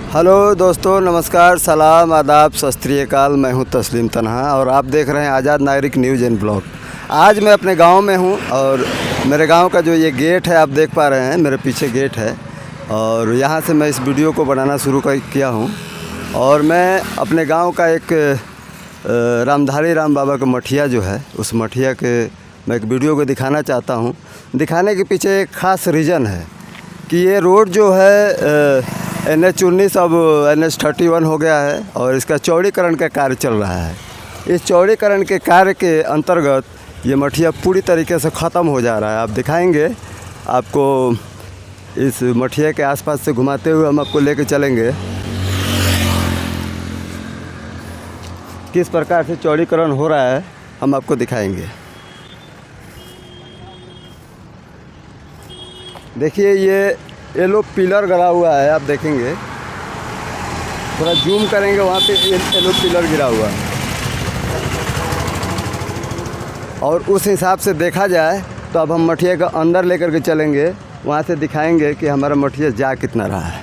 Hello दोस्तों, नमस्कार, सलाम, आदाब, सत श्री अकाल। मैं हूं तस्लीम तन्हा और आप देख रहे हैं आज़ाद नागरिक न्यूज़ एंड ब्लॉग। आज मैं अपने गांव में हूं और मेरे गांव का जो ये गेट है आप देख पा रहे हैं, मेरे पीछे गेट है और यहां से मैं इस वीडियो को बनाना शुरू किया हूं। और मैं अपने गांव का एक रामधारी राम बाबा का मठिया जो है, उस मठिया के मैं एक वीडियो को दिखाना चाहता हूँ। दिखाने के पीछे एक ख़ास रीज़न है कि ये रोड जो है NH-19 अब NH-31 हो गया है और इसका चौड़ीकरण का कार्य चल रहा है। इस चौड़ीकरण के कार्य के अंतर्गत ये मठिया पूरी तरीके से ख़त्म हो जा रहा है। आप दिखाएंगे, आपको इस मठिया के आसपास से घुमाते हुए हम आपको लेके चलेंगे किस प्रकार से चौड़ीकरण हो रहा है, हम आपको दिखाएंगे। देखिए ये लोग पिलर गड़ा हुआ है, आप देखेंगे, थोड़ा जूम करेंगे, वहाँ पे ये लोग पिलर गिरा हुआ है। और उस हिसाब से देखा जाए तो अब हम मठिया का अंदर लेकर के चलेंगे, वहाँ से दिखाएंगे कि हमारा मठिया जा कितना रहा है।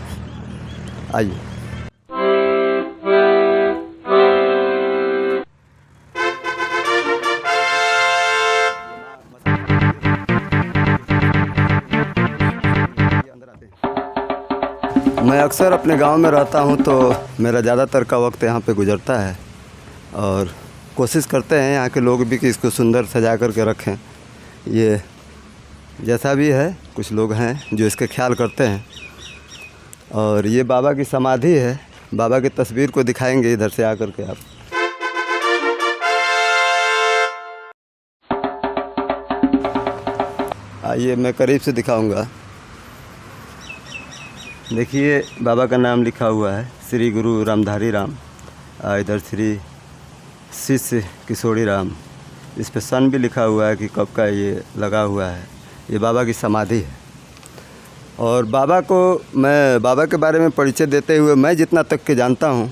आइए। मैं अक्सर अपने गांव में रहता हूं तो मेरा ज़्यादातर का वक्त यहां पे गुजरता है और कोशिश करते हैं यहाँ के लोग भी कि इसको सुंदर सजा कर के रखें। ये जैसा भी है, कुछ लोग हैं जो इसके ख्याल करते हैं। और ये बाबा की समाधि है, बाबा की तस्वीर को दिखाएंगे इधर से आकर के आप। आइए, मैं करीब से दिखाऊंगा। देखिए, बाबा का नाम लिखा हुआ है श्री गुरु रामधारी राम, इधर श्री शिष्य किशोरी राम। इस पे सन भी लिखा हुआ है कि कब का ये लगा हुआ है। ये बाबा की समाधि है। और बाबा के बारे में परिचय देते हुए मैं जितना तक के जानता हूँ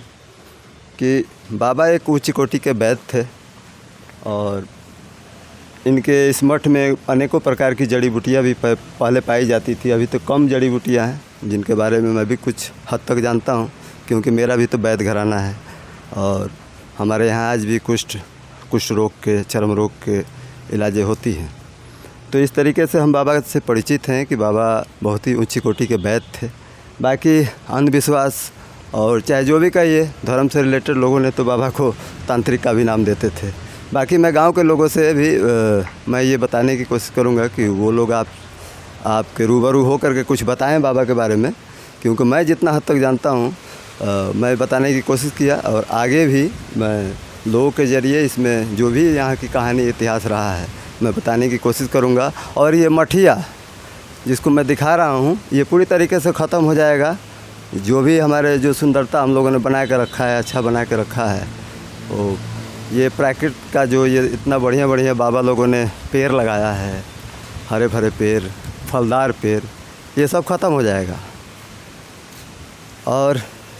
कि बाबा एक उच्च कोटि के वैद्य थे और इनके इस मठ में अनेकों प्रकार की जड़ी बूटियाँ भी पहले पाई जाती थी। अभी तो कम जड़ी बूटियाँ हैं जिनके बारे में मैं भी कुछ हद तक जानता हूँ, क्योंकि मेरा भी तो वैद्य घराना है। और हमारे यहाँ आज भी कुष्ठ रोग के, चर्म रोग के इलाजें होती हैं। तो इस तरीके से हम बाबा से परिचित हैं कि बाबा बहुत ही ऊंची कोटि के वैद्य थे। बाकी अंधविश्वास और चाहे जो भी कहिए, धर्म से रिलेटेड लोगों ने तो बाबा को तांत्रिक का भी नाम देते थे। बाकी मैं गांव के लोगों से भी मैं ये बताने की कोशिश करूंगा कि वो लोग आपके रूबरू हो करके कुछ बताएं बाबा के बारे में, क्योंकि मैं जितना हद तक जानता हूं मैं बताने की कोशिश किया और आगे भी मैं लोगों के ज़रिए इसमें जो भी यहाँ की कहानी इतिहास रहा है मैं बताने की कोशिश करूँगा। और ये मठिया जिसको मैं दिखा रहा हूँ ये पूरी तरीके से ख़त्म हो जाएगा। जो भी हमारे जो सुंदरता हम लोगों ने बना के रखा है, अच्छा बना के रखा है, वो ये प्रकृति का जो ये इतना बढ़िया बाबा लोगों ने पेड़ लगाया है, हरे भरे पेड़, फलदार पेड़, ये सब ख़त्म हो जाएगा। और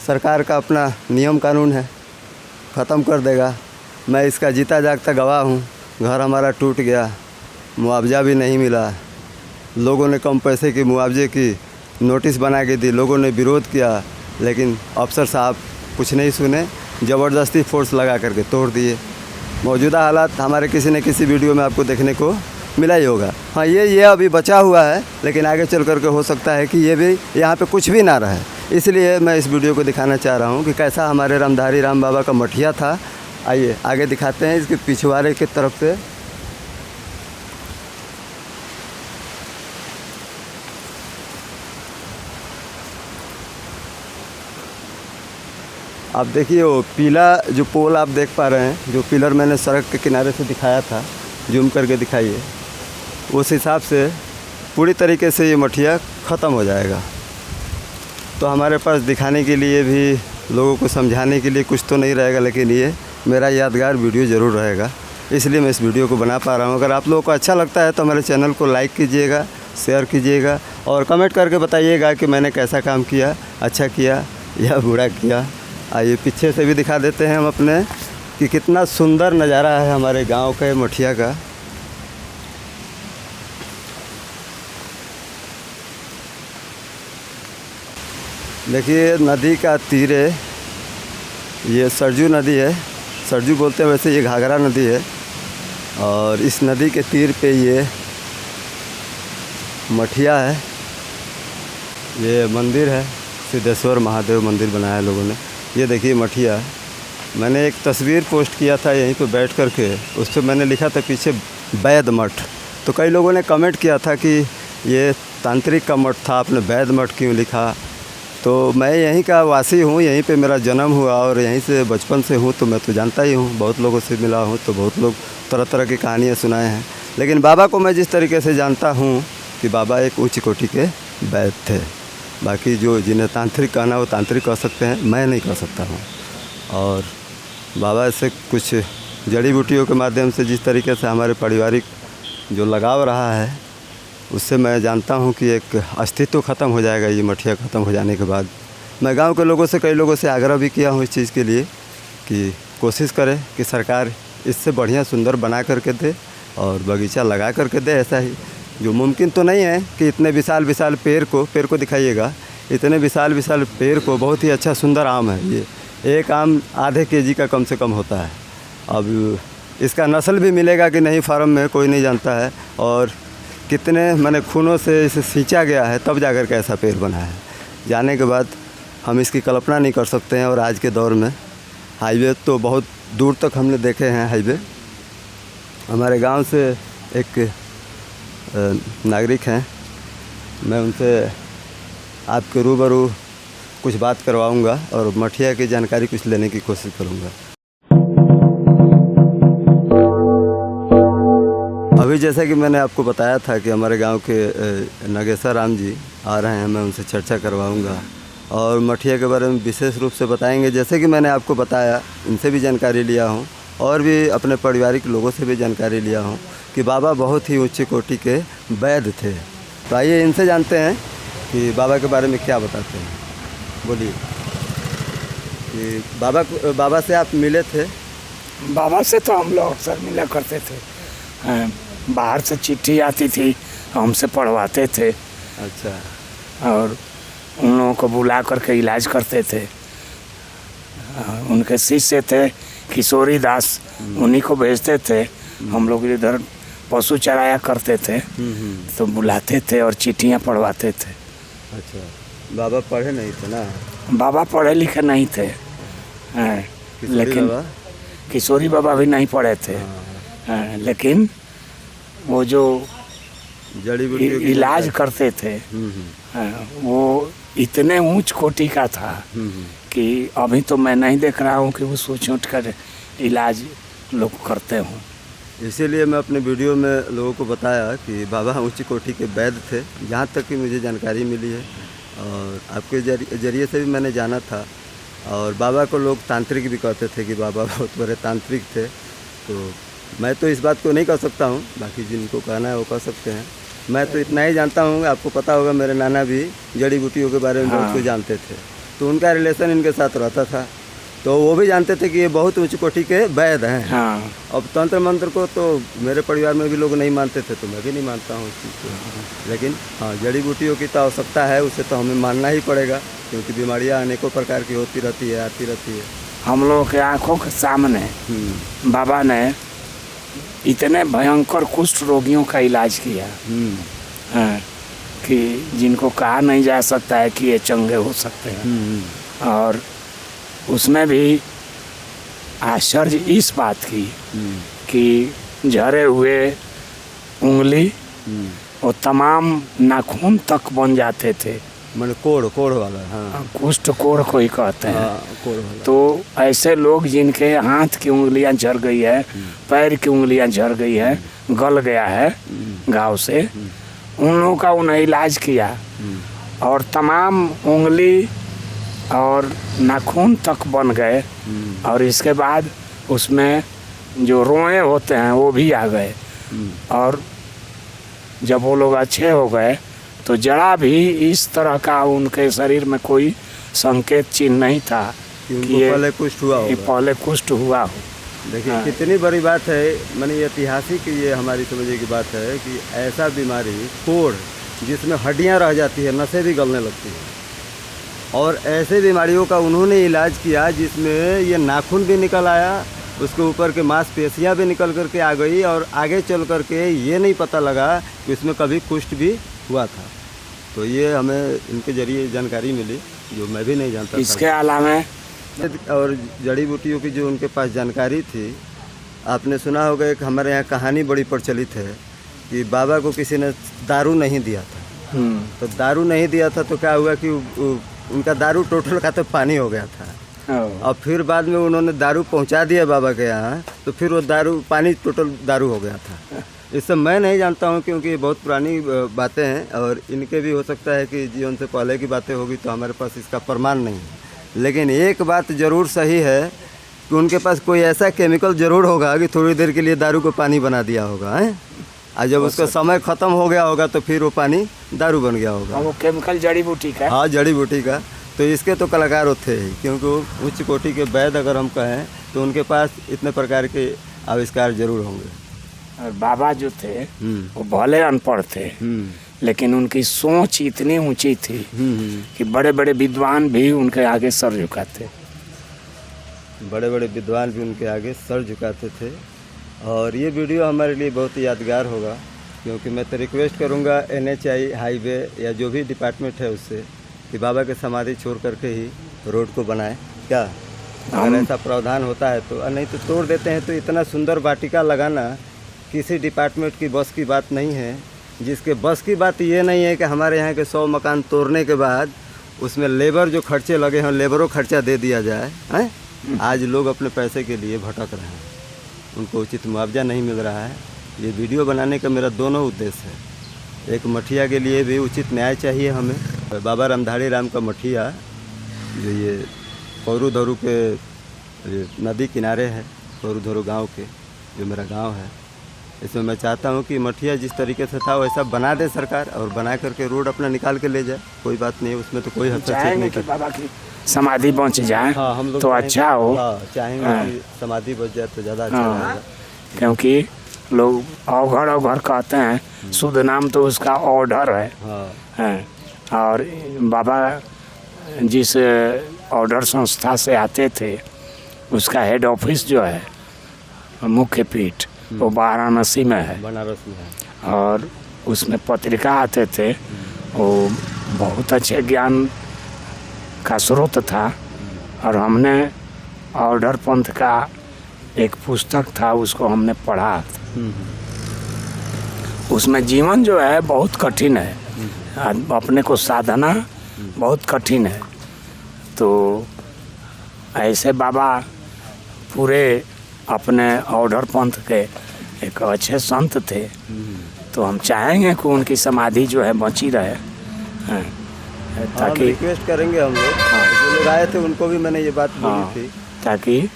सरकार का अपना नियम कानून है, ख़त्म कर देगा। मैं इसका जीता जागता गवाह हूँ। घर हमारा टूट गया, मुआवजा भी नहीं मिला, लोगों ने कम पैसे की मुआवजे की नोटिस बना के दी, लोगों ने विरोध किया, लेकिन अफसर साहब कुछ नहीं सुने, ज़बरदस्ती फोर्स लगा करके तोड़ दिए। मौजूदा हालात हमारे किसी न किसी वीडियो में आपको देखने को मिला ही होगा। हाँ, ये अभी बचा हुआ है, लेकिन आगे चल करके हो सकता है कि ये भी यहाँ पे कुछ भी ना रहे। इसलिए मैं इस वीडियो को दिखाना चाह रहा हूँ कि कैसा हमारे रामधारी राम बाबा का मठिया था। आइए आगे दिखाते हैं इसके पिछवाड़े की तरफ से। आप देखिए, वो पीला जो पोल आप देख पा रहे हैं, जो पिलर मैंने सड़क के किनारे से दिखाया था, जूम करके दिखाइए, उस हिसाब से पूरी तरीके से ये मठिया ख़त्म हो जाएगा। तो हमारे पास दिखाने के लिए भी, लोगों को समझाने के लिए कुछ तो नहीं रहेगा, लेकिन ये मेरा यादगार वीडियो ज़रूर रहेगा, इसलिए मैं इस वीडियो को बना पा रहा हूँ। अगर आप लोगों को अच्छा लगता है तो हमारे चैनल को लाइक कीजिएगा, शेयर कीजिएगा और कमेंट करके बताइएगा कि मैंने कैसा काम किया, अच्छा किया या बुरा किया। आइए पीछे से भी दिखा देते हैं हम अपने कि कितना सुंदर नज़ारा है हमारे गांव के मठिया का। देखिए नदी का तीर है, ये सरजू नदी है। सरजू बोलते हैं, वैसे ये घाघरा नदी है। और इस नदी के तीर पे ये मठिया है, ये मंदिर है, सिद्धेश्वर महादेव मंदिर बनाया है लोगों ने। ये देखिए मठिया है। मैंने एक तस्वीर पोस्ट किया था यहीं पे बैठ कर के, उस पर मैंने लिखा था पीछे वैद्य मठ। तो कई लोगों ने कमेंट किया था कि ये तांत्रिक का मठ था, आपने वैद्य मठ क्यों लिखा। तो मैं यहीं का वासी हूँ, यहीं पे मेरा जन्म हुआ और यहीं से बचपन से हूँ, तो मैं तो जानता ही हूँ, बहुत लोगों से मिला हूँ, तो बहुत लोग तरह तरह की कहानियाँ सुनाए हैं। लेकिन बाबा को मैं जिस तरीके से जानता हूँ कि बाबा एक उच्च कोटि के वैद्य थे। बाकी जो जिन्हें तांत्रिक कहना वो तांत्रिक कह सकते हैं, मैं नहीं कह सकता हूँ। और बाबा से कुछ जड़ी बूटियों के माध्यम से जिस तरीके से हमारे पारिवारिक जो लगाव रहा है, उससे मैं जानता हूँ कि एक अस्तित्व ख़त्म हो जाएगा ये मठिया ख़त्म हो जाने के बाद। मैं गांव के लोगों से, कई लोगों से आग्रह भी किया हूँ इस चीज़ के लिए कि कोशिश करें कि सरकार इससे बढ़िया सुंदर बना करके दे और बगीचा लगा करके दे। ऐसा ही जो मुमकिन तो नहीं है कि इतने विशाल विशाल पेड़ को दिखाइएगा, इतने विशाल विशाल पेड़ को, बहुत ही अच्छा सुंदर आम है ये। एक आम आधे केजी का कम से कम होता है। अब इसका नस्ल भी मिलेगा कि नहीं फार्म में, कोई नहीं जानता है। और कितने मैंने खूनों से इसे सींचा गया है, तब जाकर के ऐसा पेड़ बना है। जाने के बाद हम इसकी कल्पना नहीं कर सकते हैं। और आज के दौर में हाईवे तो बहुत दूर तक हमने देखे हैं। हाईवे हमारे गांव से एक नागरिक हैं, मैं उनसे आपके रूबरू कुछ बात करवाऊंगा और मठिया की जानकारी कुछ लेने की कोशिश करूंगा। अभी जैसा कि मैंने आपको बताया था कि हमारे गांव के नागेश्वर राम जी आ रहे हैं, मैं उनसे चर्चा करवाऊंगा और मठिया के बारे में विशेष रूप से बताएंगे। जैसे कि मैंने आपको बताया, इनसे भी जानकारी लिया हूं और भी अपने पारिवारिक लोगों से भी जानकारी लिया हूं कि बाबा बहुत ही उच्च कोटि के वैद्य थे। तो आइए इनसे जानते हैं कि बाबा के बारे में क्या बताते हैं। बोलिए कि बाबा से आप मिले थे? बाबा से तो हम लोग अक्सर मिला करते थे। बाहर से चिट्ठी आती थी, हमसे पढ़वाते थे। अच्छा। और उन लोगों को बुला करके इलाज करते थे। उनके शिष्य थे किशोरी दास, उन्हीं को भेजते थे। हम लोग इधर पशु चराया करते थे, तो बुलाते थे और चिट्ठियाँ पढ़वाते थे। अच्छा, बाबा पढ़े नहीं थे ना? बाबा पढ़े लिखे नहीं थे, लेकिन किशोरी बाबा भी नहीं पढ़े थे। लेकिन वो जो जड़ी बूटी इलाज करते थे वो इतने ऊंच कोटि का था कि अभी तो मैं नहीं देख रहा हूँ कि वो सोच उठ कर इलाज लोग करते हों। इसीलिए मैं अपने वीडियो में लोगों को बताया कि बाबा उच्च कोटि के वैद्य थे, जहाँ तक कि मुझे जानकारी मिली है। और आपके जरिए से भी मैंने जाना था। और बाबा को लोग तांत्रिक भी कहते थे कि बाबा बहुत बड़े तांत्रिक थे। तो मैं तो इस बात को नहीं कह सकता हूँ, बाकी जिनको कहना है वो कह सकते हैं। मैं तो इतना ही जानता हूँ, आपको पता होगा मेरे नाना भी जड़ी बूटियों के बारे में बहुत कुछ जानते थे, तो उनका रिलेशन इनके साथ रहता था। तो वो भी जानते थे कि ये बहुत उच्च कोटि के वैद्य हैं। अब तंत्र मंत्र को तो मेरे परिवार में भी लोग नहीं मानते थे, तो मैं भी नहीं मानता हूँ इस चीज़ को। लेकिन हाँ, जड़ी बूटियों की तो आवश्यकता है, उसे तो हमें मानना ही पड़ेगा, क्योंकि बीमारियाँ अनेकों प्रकार की होती रहती है, आती रहती है। हम लोगों के आँखों के सामने बाबा ने इतने भयंकर कुष्ठ रोगियों का इलाज किया कि जिनको कहा नहीं जा सकता है कि ये चंगे हो सकते हैं। और उसमें भी आश्चर्य इस बात की कि झरे हुए उंगली और तमाम नाखून तक बन जाते थे। मैंने कोढ़ वाला, हाँ, कुष्ठ कोढ़ को ही कहते हैं। कोढ़ वाला। तो ऐसे लोग जिनके हाथ की उंगलियां झड़ गई है, पैर की उंगलियां झड़ गई है, गल गया है घाव से, उन लोगों का उन्हें इलाज किया और तमाम उंगली और नाखून तक बन गए। और इसके बाद उसमें जो रोए होते हैं वो भी आ गए। और जब वो लोग अच्छे हो गए तो जरा भी इस तरह का उनके शरीर में कोई संकेत चिन्ह नहीं था कि ये पहले कुष्ठ हुआ हो। देखिए कितनी बड़ी बात है, माने ऐतिहासिक ये हमारी समझने की बात है कि ऐसा बीमारी कोढ़ जिसमें हड्डियां रह जाती है, नसें भी गलने लगती हैं, और ऐसे बीमारियों का उन्होंने इलाज किया जिसमें ये नाखून भी निकल आया, उसके ऊपर के मांसपेशियाँ भी निकल करके आ गई, और आगे चल करके ये नहीं पता लगा कि उसमें कभी कुष्ठ भी हुआ था। तो ये हमें इनके ज़रिए जानकारी मिली जो मैं भी नहीं जानता इसके अलावा था। और जड़ी बूटियों की जो उनके पास जानकारी थी, आपने सुना होगा एक हमारे यहाँ कहानी बड़ी प्रचलित है कि बाबा को किसी ने दारू नहीं दिया था। तो दारू नहीं दिया था तो क्या हुआ कि उनका दारू टोटल का तो पानी हो गया था, और फिर बाद में उन्होंने दारू पहुंचा दिया बाबा के यहाँ, तो फिर वो दारू पानी टोटल दारू हो गया था। इस सब मैं नहीं जानता हूँ क्योंकि ये बहुत पुरानी बातें हैं, और इनके भी हो सकता है कि जीवन से पहले की बातें होगी, तो हमारे पास इसका प्रमाण नहीं है। लेकिन एक बात ज़रूर सही है कि उनके पास कोई ऐसा केमिकल ज़रूर होगा कि थोड़ी देर के लिए दारू को पानी बना दिया होगा है, और जब उसका समय ख़त्म हो गया होगा तो फिर वो पानी दारू बन गया होगा। वो केमिकल जड़ी बूटी का। हाँ, जड़ी बूटी का। तो इसके तो कलाकार होते हैं, क्योंकि वो उच्च कोटि के वैद्य अगर हम कहें तो उनके पास इतने प्रकार के आविष्कार जरूर होंगे। और बाबा जो थे वो भले अनपढ़ थे, लेकिन उनकी सोच इतनी ऊंची थी कि बड़े बड़े विद्वान भी उनके आगे सर झुकाते। बड़े बड़े विद्वान भी उनके आगे सर झुकाते थे। और ये वीडियो हमारे लिए बहुत यादगार होगा, क्योंकि मैं तो रिक्वेस्ट करूँगा NHI हाईवे या जो भी डिपार्टमेंट है उससे कि बाबा के समाधि छोड़ करके ही रोड को बनाए। क्या अगर ऐसा प्रावधान होता है तो, नहीं तो तोड़ देते हैं। तो इतना सुंदर वाटिका लगाना किसी डिपार्टमेंट की बस की बात नहीं है। जिसके बस की बात ये नहीं है कि हमारे यहाँ के 100 मकान तोड़ने के बाद उसमें लेबर जो खर्चे लगे हैं लेबरों खर्चा दे दिया जाए हैं। आज लोग अपने पैसे के लिए भटक रहे हैं, उनको उचित मुआवजा नहीं मिल रहा है। ये वीडियो बनाने का मेरा दोनों उद्देश्य है। एक मठिया के लिए भी उचित न्याय चाहिए हमें। बाबा रामधारी राम का मठिया जो ये कौरू धरू के नदी किनारे है, कौरू धरू गाँव के जो मेरा गाँव है, इसमें मैं चाहता हूँ कि मठिया जिस तरीके से था वैसा बना दे सरकार, और बना करके रोड अपना निकाल के ले जाए। कोई बात नहीं, उसमें तो कोई हस्तक्षेप नहीं करता। बाबा की समाधि बच जाए। हाँ, हम लोग तो अच्छा हो। चाहेंगे कि समाधि बच जाए तो ज़्यादा अच्छा रहेगा। क्योंकि लोग अवघड़ कहते हैं, शुद्ध नाम तो उसका ऑर्डर है। और बाबा जिस ऑर्डर संस्था से आते थे उसका हेड ऑफिस जो है मुख्य पीठ वो वाराणसी में है, बनारस में है। और उसमें पत्रिका आते थे, वो बहुत अच्छे ज्ञान का स्रोत था। और हमने ऑर्डर पंथ का एक पुस्तक था, उसको हमने पढ़ा। उसमें जीवन जो है बहुत कठिन है, अपने को साधना बहुत कठिन है। तो ऐसे बाबा पूरे अपने ऑर्डर पंथ के एक अच्छे संत थे। तो हम चाहेंगे कि उनकी समाधि जो है बची रहे, ताकि रिक्वेस्ट करेंगे हम लोग। जो लोग आए थे उनको भी मैंने ये बात बोली थी, ताकि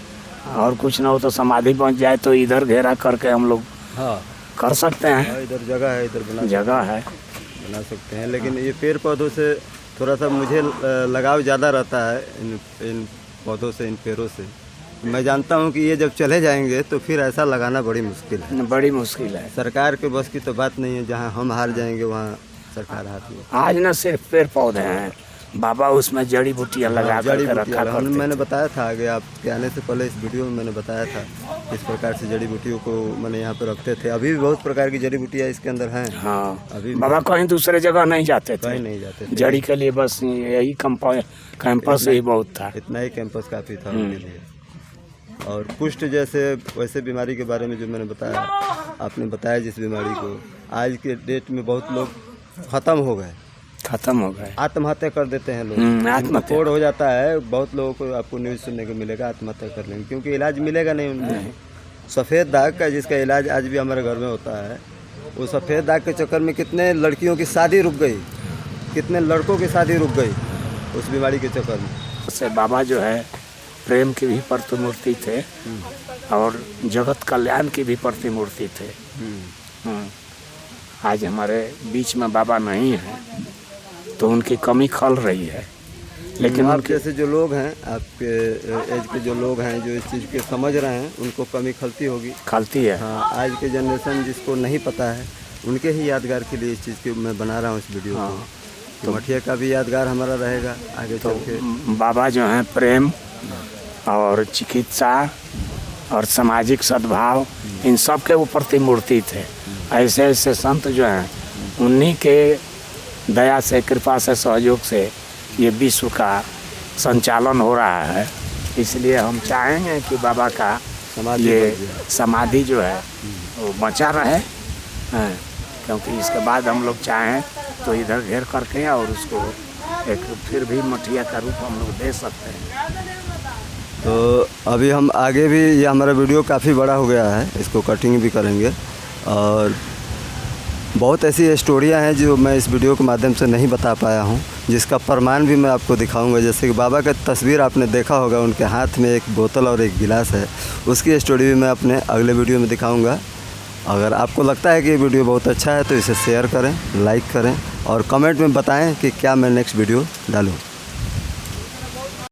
और कुछ ना हो तो समाधि बच जाए तो इधर घेरा करके हम लोग कर सकते हैं। इधर जगह है, इधर जगह है, बना सकते हैं। लेकिन ये पेड़ पौधों से थोड़ा सा मुझे लगाव ज़्यादा रहता है, इन पौधों से, इन पेड़ों से। मैं जानता हूँ कि ये जब चले जाएंगे तो फिर ऐसा लगाना बड़ी मुश्किल है। बड़ी मुश्किल है। सरकार के बस की तो बात नहीं है, जहाँ हम हार जाएंगे वहाँ सरकार हाथ में। आज न सिर्फ पेड़ पौधे हैं, बाबा उसमें जड़ी बूटियाँ लगा करके रखा करते थे। मैंने बताया था आगे आपके आने से पहले, इस वीडियो में मैंने बताया था इस प्रकार से जड़ी बूटियों को मैंने यहाँ पर रखते थे। अभी भी बहुत प्रकार की जड़ी बूटियाँ इसके अंदर हैं। हाँ, अभी बाबा कहीं दूसरे जगह नहीं जाते थे, कहीं नहीं जाते थे। जड़ी के लिए बस यही कैंपस ही बहुत था। इतना ही कैंपस काफ़ी था उनके लिए। और कुष्ठ जैसे वैसे बीमारी के बारे में जो मैंने बताया, आपने बताया जिस बीमारी को, आज के डेट में बहुत लोग खत्म हो गए, आत्महत्या कर देते हैं लोग। आत्महत्या हो जाता है बहुत लोगों को, आपको न्यूज़ सुनने को मिलेगा आत्महत्या कर लेंगे, क्योंकि इलाज मिलेगा नहीं उनको। सफ़ेद दाग का जिसका इलाज आज भी हमारे घर में होता है, वो सफ़ेद दाग के चक्कर में कितने लड़कियों की शादी रुक गई, कितने लड़कों की शादी रुक गई उस बीमारी के चक्कर में। उससे बाबा जो है प्रेम की भी प्रतिमूर्ति थे और जगत कल्याण की भी प्रतिमूर्ति थे। आज हमारे बीच में बाबा नहीं है तो उनकी कमी खल रही है। लेकिन आप जैसे जो लोग हैं, आपके एज के जो लोग हैं जो इस चीज़ के समझ रहे हैं, उनको कमी खलती होगी, खलती है। हाँ, आज के जनरेशन जिसको नहीं पता है उनके ही यादगार के लिए इस चीज़ की मैं बना रहा हूँ इस वीडियो को, तो मठिया का भी यादगार हमारा रहेगा आगे तो चल के। बाबा जो हैं प्रेम और चिकित्सा और सामाजिक सद्भाव इन सब के ऊपर प्रतिमूर्ति थे। ऐसे ऐसे संत जो हैं उन्हीं के दया से, कृपा से, सहयोग से ये विश्व का संचालन हो रहा है। इसलिए हम चाहेंगे कि बाबा का समाधि ये बन जाए। समाधि जो है वो बचा रहे हैं, क्योंकि इसके बाद हम लोग चाहें तो इधर घेर करके और उसको एक फिर भी मठिया का रूप हम लोग दे सकते हैं। तो अभी हम आगे भी, ये हमारा वीडियो काफ़ी बड़ा हो गया है, इसको कटिंग भी करेंगे और बहुत ऐसी स्टोरियां हैं जो मैं इस वीडियो के माध्यम से नहीं बता पाया हूं, जिसका प्रमाण भी मैं आपको दिखाऊंगा। जैसे कि बाबा का तस्वीर आपने देखा होगा, उनके हाथ में एक बोतल और एक गिलास है, उसकी स्टोरी भी मैं अपने अगले वीडियो में दिखाऊंगा। अगर आपको लगता है कि ये वीडियो बहुत अच्छा है तो इसे शेयर करें, लाइक करें और कमेंट में बताएं कि क्या मैं नेक्स्ट वीडियो डालूं।